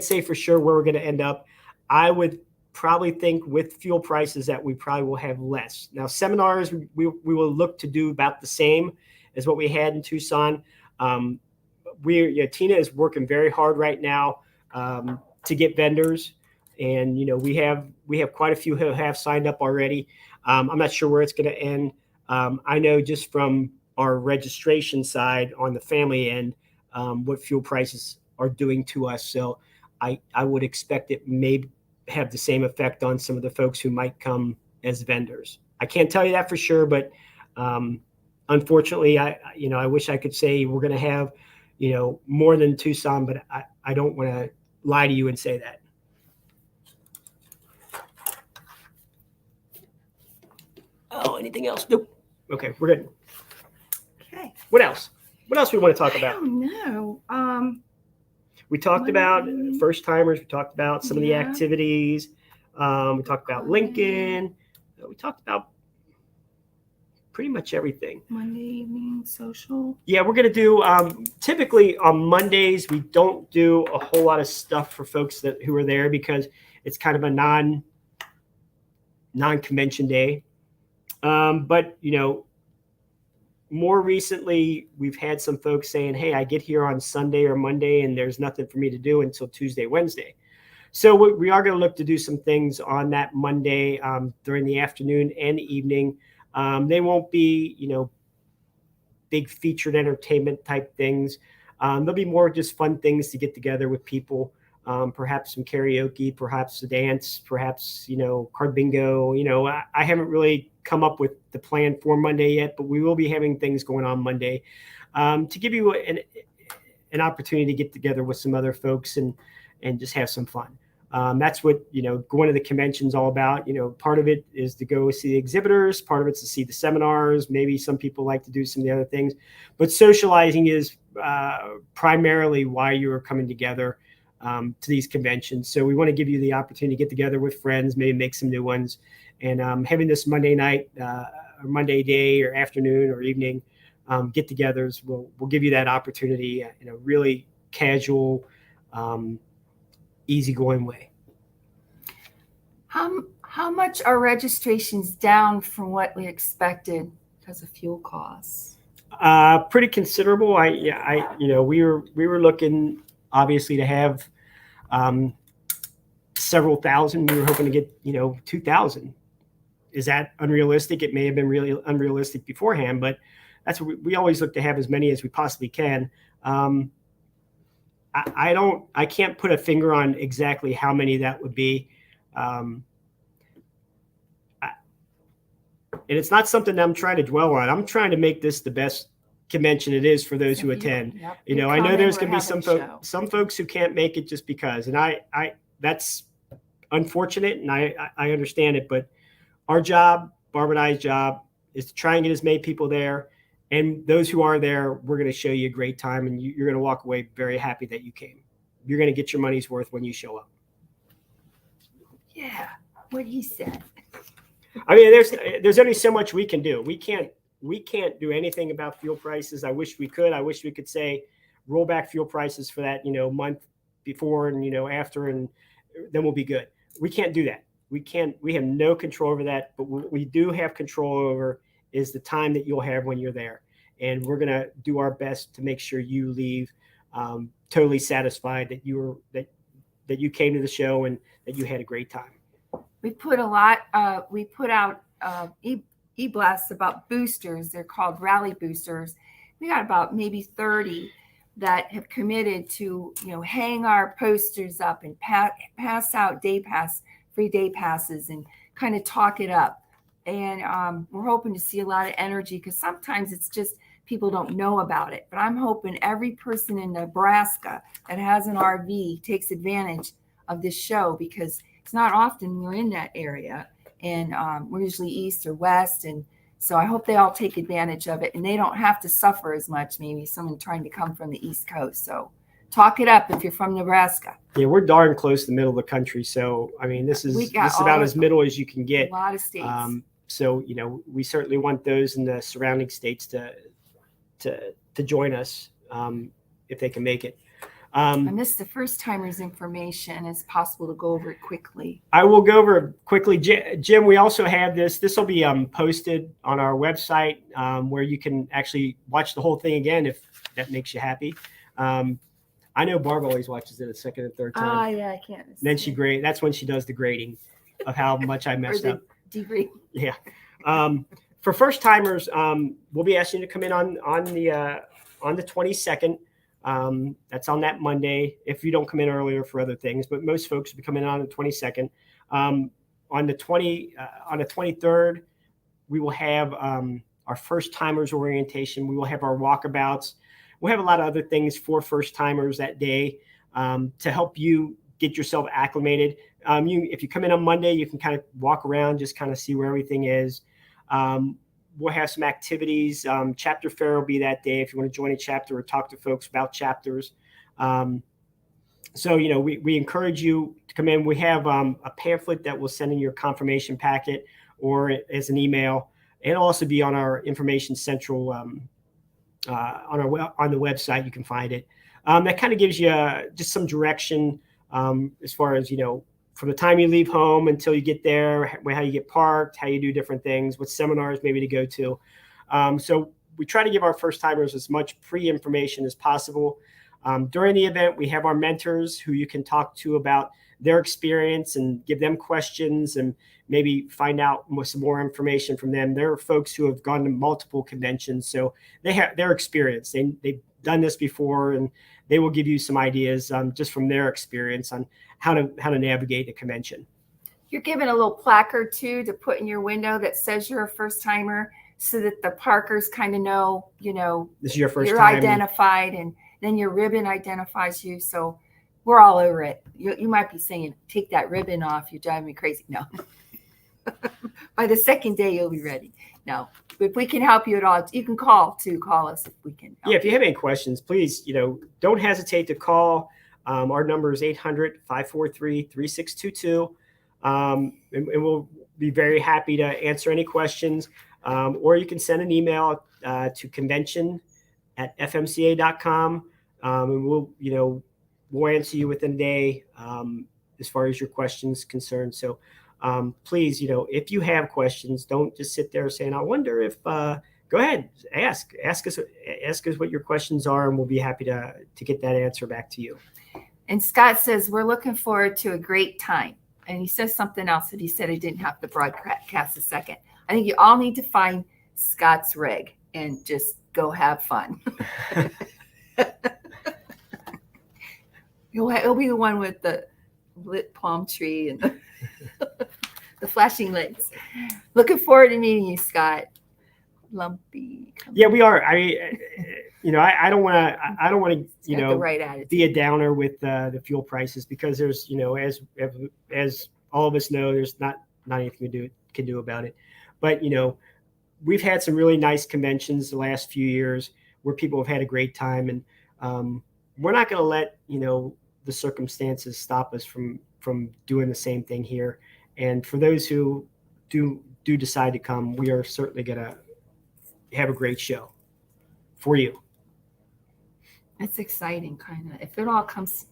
[SPEAKER 1] say for sure where we're going to end up. I would probably think with fuel prices that we probably will have less. Now, seminars, we will look to do about the same as what we had in Tucson. Tina is working very hard right now to get vendors. And, we have quite a few who have signed up already. I'm not sure where it's going to end. I know just from our registration side on the family end, what fuel prices are doing to us. So I would expect it may have the same effect on some of the folks who might come as vendors. I can't tell you that for sure, but unfortunately, I wish I could say we're going to have, more than Tucson, but I don't want to lie to you and say that. Oh, anything else? Nope. Okay, we're good.
[SPEAKER 2] Okay.
[SPEAKER 1] What else? What else we want to talk about?
[SPEAKER 2] I don't know.
[SPEAKER 1] We talked about first timers. We talked about some of the activities. We talked about Lincoln. We talked about pretty much everything.
[SPEAKER 2] Monday evening social.
[SPEAKER 1] Yeah, we're going to do, typically on Mondays, we don't do a whole lot of stuff for folks who are there because it's kind of a non-convention day. But, more recently, we've had some folks saying, hey, I get here on Sunday or Monday and there's nothing for me to do until Tuesday, Wednesday. So we are going to look to do some things on that Monday during the afternoon and the evening. They won't be, big featured entertainment type things. There'll be more just fun things to get together with people. Perhaps some karaoke, perhaps a dance, perhaps, card bingo. I haven't really come up with the plan for Monday yet, but we will be having things going on Monday to give you an opportunity to get together with some other folks and just have some fun. That's what, going to the convention's all about. Part of it is to go see the exhibitors. Part of it's to see the seminars. Maybe some people like to do some of the other things, but socializing is primarily why you are coming together to these conventions. So we want to give you the opportunity to get together with friends, maybe make some new ones. And having this Monday night or Monday day or afternoon or evening get-togethers will give you that opportunity in a really casual, easygoing way.
[SPEAKER 2] How How much are registrations down from what we expected because of fuel costs?
[SPEAKER 1] Pretty considerable. We were looking obviously to have several thousand. We were hoping to get 2,000. Is that unrealistic? It may have been really unrealistic beforehand, but that's what we always look to have as many as we possibly can. I can't put a finger on exactly how many that would be. And it's not something that I'm trying to dwell on. I'm trying to make this the best convention it is for those who attend.
[SPEAKER 2] Yep.
[SPEAKER 1] I know there's going to be some folks who can't make it just because, and I that's unfortunate, and I understand it, but our job, Barb and I's job, is to try and get as many people there. And those who are there, we're going to show you a great time, and you're going to walk away very happy that you came. You're going to get your money's worth when you show up.
[SPEAKER 2] Yeah, what he said.
[SPEAKER 1] I mean, there's only so much we can do. We can't do anything about fuel prices. I wish we could. I wish we could say roll back fuel prices for that month before and after, and then we'll be good. We can't do that. We have no control over that. But what we do have control over is the time that you'll have when you're there, and we're gonna do our best to make sure you leave totally satisfied that you came to the show and that you had a great time.
[SPEAKER 2] We put out e-blasts about boosters. They're called rally boosters. We got about maybe 30 that have committed to, hang our posters up and pass out free day passes and kind of talk it up. And we're hoping to see a lot of energy, because sometimes it's just people don't know about it. But I'm hoping every person in Nebraska that has an RV takes advantage of this show, because it's not often we're in that area, and we're usually east or west. And so I hope they all take advantage of it, and they don't have to suffer as much, maybe someone trying to come from the East Coast. So talk it up if you're from Nebraska.
[SPEAKER 1] Yeah, we're darn close to the middle of the country. So, I mean, this is about as middle as you can get.
[SPEAKER 2] A lot of states.
[SPEAKER 1] So, we certainly want those in the surrounding states to join us if they can make it.
[SPEAKER 2] I missed the first timers information. It's possible to go over it quickly.
[SPEAKER 1] I will go over it quickly. Jim, we also have this. This will be posted on our website where you can actually watch the whole thing again if that makes you happy. I know Barb always watches it a second and third time.
[SPEAKER 2] Yeah, I can't.
[SPEAKER 1] And then that's when she does the grading of how much I messed up.
[SPEAKER 2] Degree.
[SPEAKER 1] Yeah. For first timers, we'll be asking you to come in on the 22nd. That's on that Monday, if you don't come in earlier for other things, but most folks will be coming in on the 22nd. On the 23rd, we will have our first timers orientation. We will have our walkabouts. We'll have a lot of other things for first timers that day to help you get yourself acclimated. If you come in on Monday, you can kind of walk around, just kind of see where everything is. We'll have some activities. Chapter fair will be that day if you want to join a chapter or talk to folks about chapters. So, we encourage you to come in. We have a pamphlet that we'll send in your confirmation packet or as an email, and it'll also be on our information central on the website. You can find it. That kind of gives you just some direction as far as, from the time you leave home until you get there, how you get parked, how you do different things, what seminars maybe to go to. So we try to give our first timers as much pre-information as possible. During the event, we have our mentors who you can talk to about their experience and give them questions and maybe find out some more information from them. There are folks who have gone to multiple conventions, so they have their experience. They've done this before, and they will give you some ideas just from their experience on how to navigate the convention.
[SPEAKER 2] You're given a little placard too to put in your window that says you're a first timer, so that the parkers kind of know,
[SPEAKER 1] this is your first
[SPEAKER 2] you're
[SPEAKER 1] time.
[SPEAKER 2] identified, and then your ribbon identifies you. So we're all over it. You might be saying, take that ribbon off. You're driving me crazy. No. By the second day, you'll be ready. No, if we can help you at all, you can call us if we can help.
[SPEAKER 1] Yeah, if you have any questions, please, don't hesitate to call. Our number is 800-543-3622. And we'll be very happy to answer any questions. Or you can send an email to convention@fmca.com. And we'll answer you within a day as far as your questions concerned. So please, if you have questions, don't just sit there saying, I wonder if, go ahead, ask us what your questions are, and we'll be happy to get that answer back to you.
[SPEAKER 2] And Scott says, we're looking forward to a great time. And he says something else that he said I didn't have to broadcast a second. I think you all need to find Scott's rig and just go have fun. He'll be the one with the lit palm tree and the flashing lights. Looking forward to meeting you, Scott. Lumpy.
[SPEAKER 1] Yeah, we are. I don't want to,
[SPEAKER 2] the right attitude.
[SPEAKER 1] be a downer with the fuel prices, because there's, as all of us know, there's not anything we can do about it. But, we've had some really nice conventions the last few years where people have had a great time, and we're not going to let, the circumstances stop us from doing the same thing here. And for those who do decide to come, we are certainly going to have a great show for you.
[SPEAKER 2] It's exciting, kind of. If it all comes,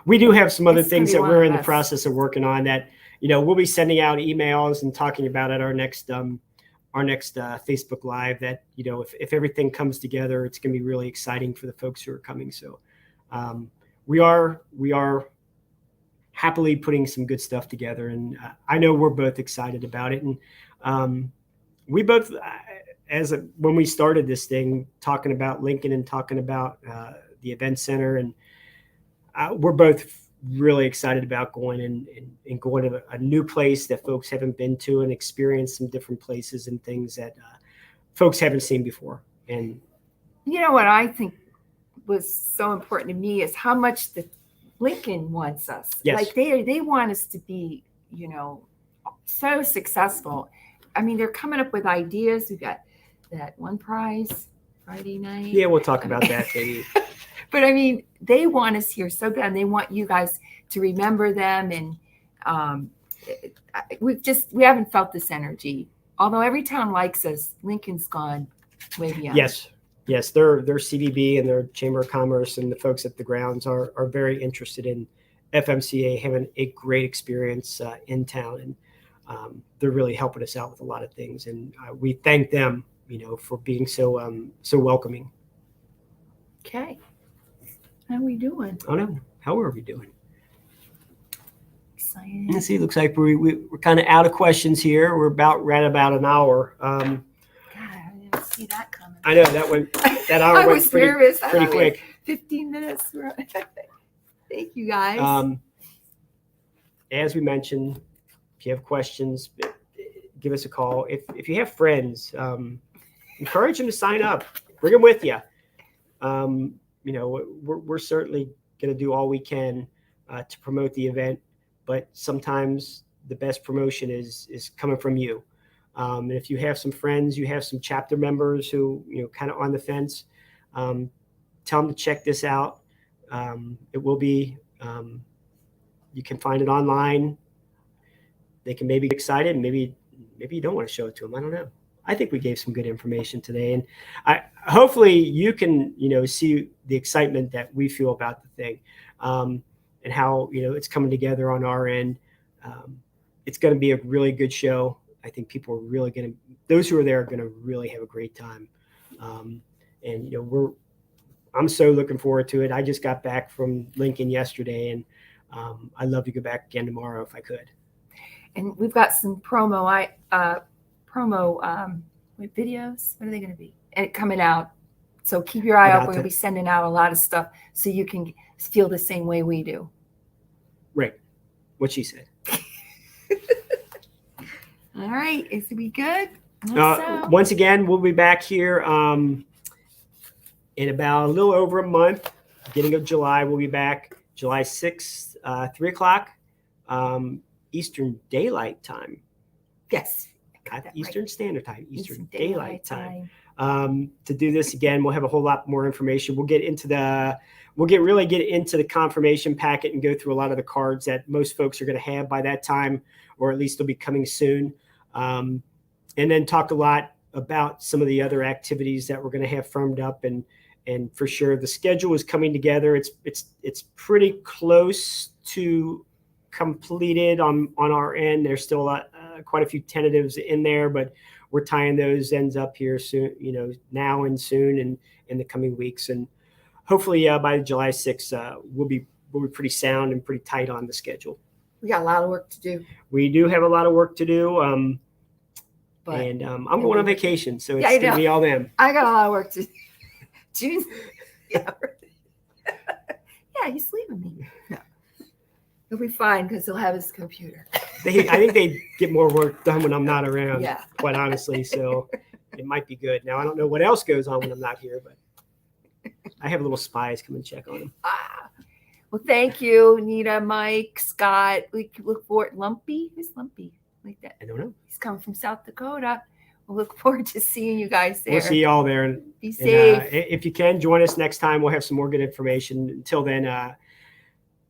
[SPEAKER 1] we do have some other
[SPEAKER 2] It's
[SPEAKER 1] things that
[SPEAKER 2] gonna be
[SPEAKER 1] we're
[SPEAKER 2] one
[SPEAKER 1] in
[SPEAKER 2] of
[SPEAKER 1] the
[SPEAKER 2] us.
[SPEAKER 1] process of working on that, we'll be sending out emails and talking about at our next Facebook Live, that, if everything comes together, it's going to be really exciting for the folks who are coming. So we are happily putting some good stuff together, and I know we're both excited about it. And we both, when we started this thing, talking about Lincoln and talking about the event center, and we're both really excited about going and going to a new place that folks haven't been to, and experience some different places and things that folks haven't seen before. And
[SPEAKER 2] what I think was so important to me is how much the Lincoln wants us.
[SPEAKER 1] Yes.
[SPEAKER 2] Like they want us to be, so successful. I mean, they're coming up with ideas. We've got that one prize Friday night.
[SPEAKER 1] yeah, we'll talk about that maybe.
[SPEAKER 2] But I mean, they want us here so bad, and they want you guys to remember them. And we haven't felt this energy. Although every town likes us, Lincoln's gone way beyond.
[SPEAKER 1] Yes, their CVB and their Chamber of Commerce and the folks at the grounds are very interested in FMCA having a great experience in town, and they're really helping us out with a lot of things. And we thank them, for being so welcoming.
[SPEAKER 2] Okay. How are we doing?
[SPEAKER 1] I don't know. How are we doing?
[SPEAKER 2] Excited.
[SPEAKER 1] Let's see. Looks like we're kind of out of questions here. We're right about an hour.
[SPEAKER 2] God, I didn't see that coming.
[SPEAKER 1] I know that hour
[SPEAKER 2] I
[SPEAKER 1] went
[SPEAKER 2] was
[SPEAKER 1] pretty,
[SPEAKER 2] nervous. I
[SPEAKER 1] pretty
[SPEAKER 2] thought we had
[SPEAKER 1] quick.
[SPEAKER 2] 15 minutes. Thank you, guys.
[SPEAKER 1] As we mentioned, if you have questions, give us a call. If you have friends, encourage them to sign up. Bring them with you. We're certainly going to do all we can to promote the event, but sometimes the best promotion is coming from you. And if you have some friends, you have some chapter members who, kind of on the fence, tell them to check this out. It will be, you can find it online. They can maybe get excited, and maybe you don't want to show it to them. I don't know. I think we gave some good information today, and hopefully you can, see the excitement that we feel about the thing, and how, it's coming together on our end. It's going to be a really good show. I think people are really those who are there are going to really have a great time. And, I'm so looking forward to it. I just got back from Lincoln yesterday, and I'd love to go back again tomorrow if I could.
[SPEAKER 2] And we've got some promo videos. What are they going to be? And coming out. So keep your eye out. We're going to be sending out a lot of stuff so you can feel the same way we do.
[SPEAKER 1] Right. What she said.
[SPEAKER 2] All right. Is we good?
[SPEAKER 1] Once again, we'll be back here in about a little over a month. Beginning of July, we'll be back July 6th, 3 o'clock Eastern Daylight Time.
[SPEAKER 2] Yes.
[SPEAKER 1] Eastern Standard Time, Eastern Daylight Time.
[SPEAKER 2] Time.
[SPEAKER 1] To do this again, we'll have a whole lot more information. We'll get into the confirmation packet and go through a lot of the cards that most folks are going to have by that time, or at least they'll be coming soon. And then talk a lot about some of the other activities that we're going to have firmed up, and for sure the schedule is coming together. It's pretty close to completed on our end. There's still quite a few tentatives in there, but we're tying those ends up here soon, now and soon and in the coming weeks. And hopefully by July 6th, we'll be pretty sound and pretty tight on the schedule.
[SPEAKER 2] We got a lot of work to do.
[SPEAKER 1] We do have a lot of work to do. I'm
[SPEAKER 2] But
[SPEAKER 1] going on vacation, so it's
[SPEAKER 2] Yeah, I
[SPEAKER 1] going to
[SPEAKER 2] know.
[SPEAKER 1] be all them.
[SPEAKER 2] I got a lot of work to do. June. Yeah. Yeah, he's leaving me. No. He'll be fine because he'll have his computer.
[SPEAKER 1] I think they get more work done when I'm not around,
[SPEAKER 2] Yeah.
[SPEAKER 1] quite honestly. So it might be good. Now, I don't know what else goes on when I'm not here, but I have little spies come and check on him.
[SPEAKER 2] Well, thank you, Nita, Mike, Scott. We look forward. Lumpy? Who's Lumpy? Like that.
[SPEAKER 1] I don't know.
[SPEAKER 2] He's coming from South Dakota. We'll look forward to seeing you guys there.
[SPEAKER 1] We'll see you all there. And
[SPEAKER 2] Be safe.
[SPEAKER 1] if you can, join us next time. We'll have some more good information. Until then,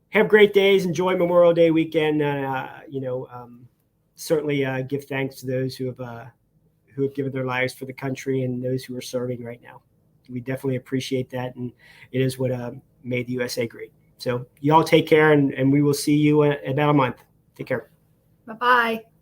[SPEAKER 1] have great days. Enjoy Memorial Day weekend. Certainly give thanks to those who have given their lives for the country and those who are serving right now. We definitely appreciate that, and it is what made the USA great. So you all take care, and we will see you in about a month. Take care.
[SPEAKER 2] Bye-bye.